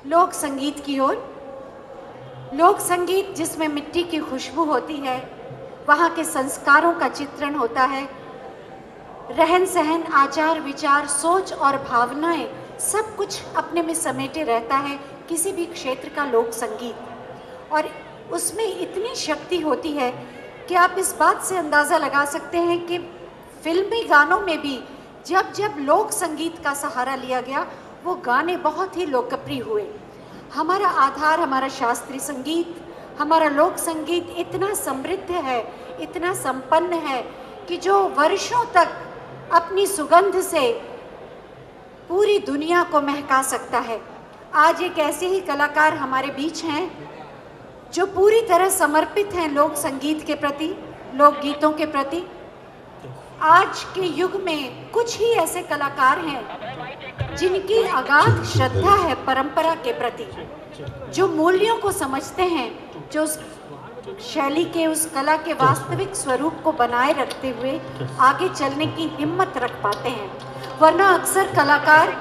लोक संगीत की ओर। लोक संगीत जिसमें मिट्टी की खुशबू होती है, वहाँ के संस्कारों का चित्रण होता है, रहन सहन, आचार विचार, सोच और भावनाएं सब कुछ अपने में समेटे रहता है किसी भी क्षेत्र का लोक संगीत। और उसमें इतनी शक्ति होती है कि आप इस बात से अंदाज़ा लगा सकते हैं कि फिल्मी गानों में भी जब जब लोक संगीत का सहारा लिया गया, वो गाने बहुत ही लोकप्रिय हुए। हमारा आधार, हमारा शास्त्रीय संगीत, हमारा लोक संगीत इतना समृद्ध है, इतना संपन्न है कि जो वर्षों तक अपनी सुगंध से पूरी दुनिया को महका सकता है। आज एक ऐसे ही कलाकार हमारे बीच हैं जो पूरी तरह समर्पित हैं लोक संगीत के प्रति, लोक गीतों के प्रति। आज के युग में कुछ ही ऐसे कलाकार हैं जिनकी अगाध श्रद्धा है परंपरा के प्रति, जो मूल्यों को समझते हैं, जो उस शैली के, उस कला के वास्तविक स्वरूप को बनाए रखते हुए आगे चलने की हिम्मत रख पाते हैं। वरना अक्सर कलाकार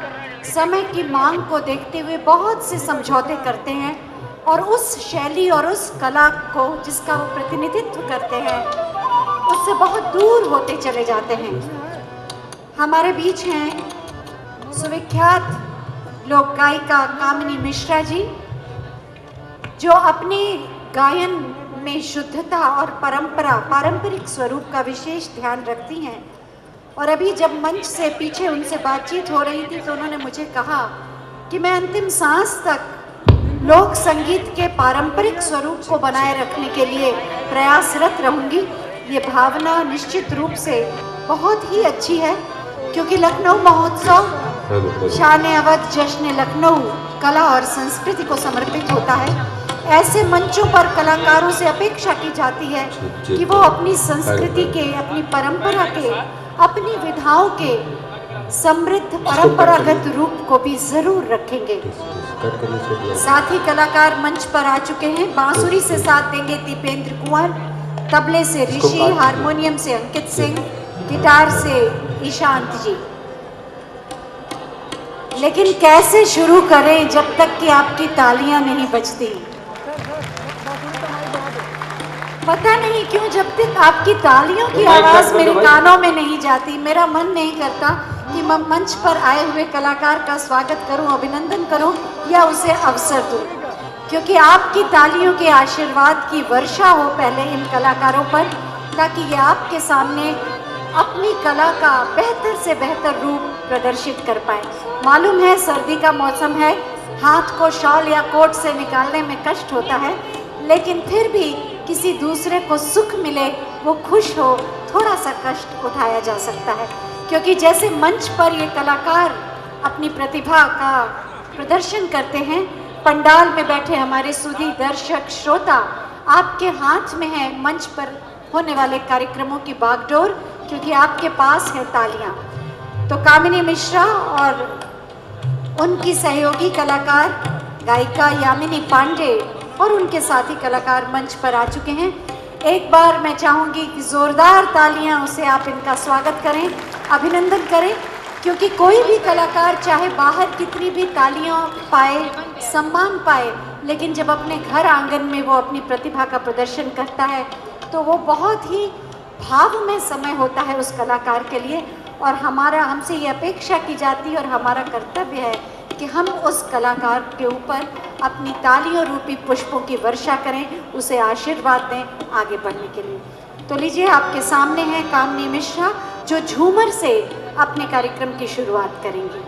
समय की मांग को देखते हुए बहुत से समझौते करते हैं और उस शैली और उस कला को जिसका वो प्रतिनिधित्व करते हैं, उससे बहुत दूर होते चले जाते हैं। हमारे बीच हैं सुविख्यात लोक गायिका कामिनी मिश्रा जी, जो अपने गायन में शुद्धता और पारंपरिक स्वरूप का विशेष ध्यान रखती हैं। और अभी जब मंच से पीछे उनसे बातचीत हो रही थी तो उन्होंने मुझे कहा कि मैं अंतिम सांस तक लोक संगीत के पारंपरिक स्वरूप को बनाए रखने के लिए प्रयासरत रहूंगी। ये भावना निश्चित रूप से बहुत ही अच्छी है, क्योंकि लखनऊ महोत्सव शान अवध जश्न लखनऊ कला और संस्कृति को समर्पित होता है। ऐसे मंचों पर कलाकारों से अपेक्षा की जाती है कि वो अपनी संस्कृति के, अपनी परंपरा के, अपनी विधाओं के समृद्ध परंपरागत रूप को भी जरूर रखेंगे। साथ ही कलाकार मंच पर आ चुके हैं। बांसुरी से साथ देंगे दीपेंद्र कुंवर, तबले से ऋषि, हारमोनियम से अंकित सिंह, गिटार से ईशांत जी। लेकिन कैसे शुरू करें जब तक कि आपकी तालियां नहीं बजती। पता नहीं क्यों जब तक आपकी तालियों की आवाज मेरे कानों में नहीं जाती, मेरा मन नहीं करता कि मैं मंच पर आए हुए कलाकार का स्वागत करूं, अभिनंदन करूं या उसे अवसर दूं। क्योंकि आपकी तालियों के आशीर्वाद की वर्षा हो पहले इन कलाकारों पर, ताकि ये आपके सामने अपनी कला का बेहतर से बेहतर रूप प्रदर्शित कर पाए। मालूम है सर्दी का मौसम है, हाथ को शॉल या कोट से निकालने में कष्ट होता है, लेकिन फिर भी किसी दूसरे को सुख मिले, वो खुश हो, थोड़ा सा कष्ट उठाया जा सकता है। क्योंकि जैसे मंच पर ये कलाकार अपनी प्रतिभा का प्रदर्शन करते हैं, पंडाल में बैठे हमारे सुधी दर्शक श्रोता, आपके हाथ में है मंच पर होने वाले कार्यक्रमों की बागडोर, क्योंकि आपके पास है तालियां। तो कामिनी मिश्रा और उनकी सहयोगी कलाकार गायिका यामिनी पांडे और उनके साथी कलाकार मंच पर आ चुके हैं। एक बार मैं चाहूँगी कि ज़ोरदार तालियां से आप इनका स्वागत करें, अभिनंदन करें। क्योंकि कोई भी कलाकार चाहे बाहर कितनी भी तालियां पाए, सम्मान पाए, लेकिन जब अपने घर आंगन में वो अपनी प्रतिभा का प्रदर्शन करता है तो वो बहुत ही भावमय समय होता है उस कलाकार के लिए। और हमसे ये अपेक्षा की जाती है और हमारा कर्तव्य है कि हम उस कलाकार के ऊपर अपनी तालियों रूपी पुष्पों की वर्षा करें, उसे आशीर्वाद दें आगे बढ़ने के लिए। तो लीजिए, आपके सामने है कामिनी मिश्रा, जो झूमर से अपने कार्यक्रम की शुरुआत करेंगी।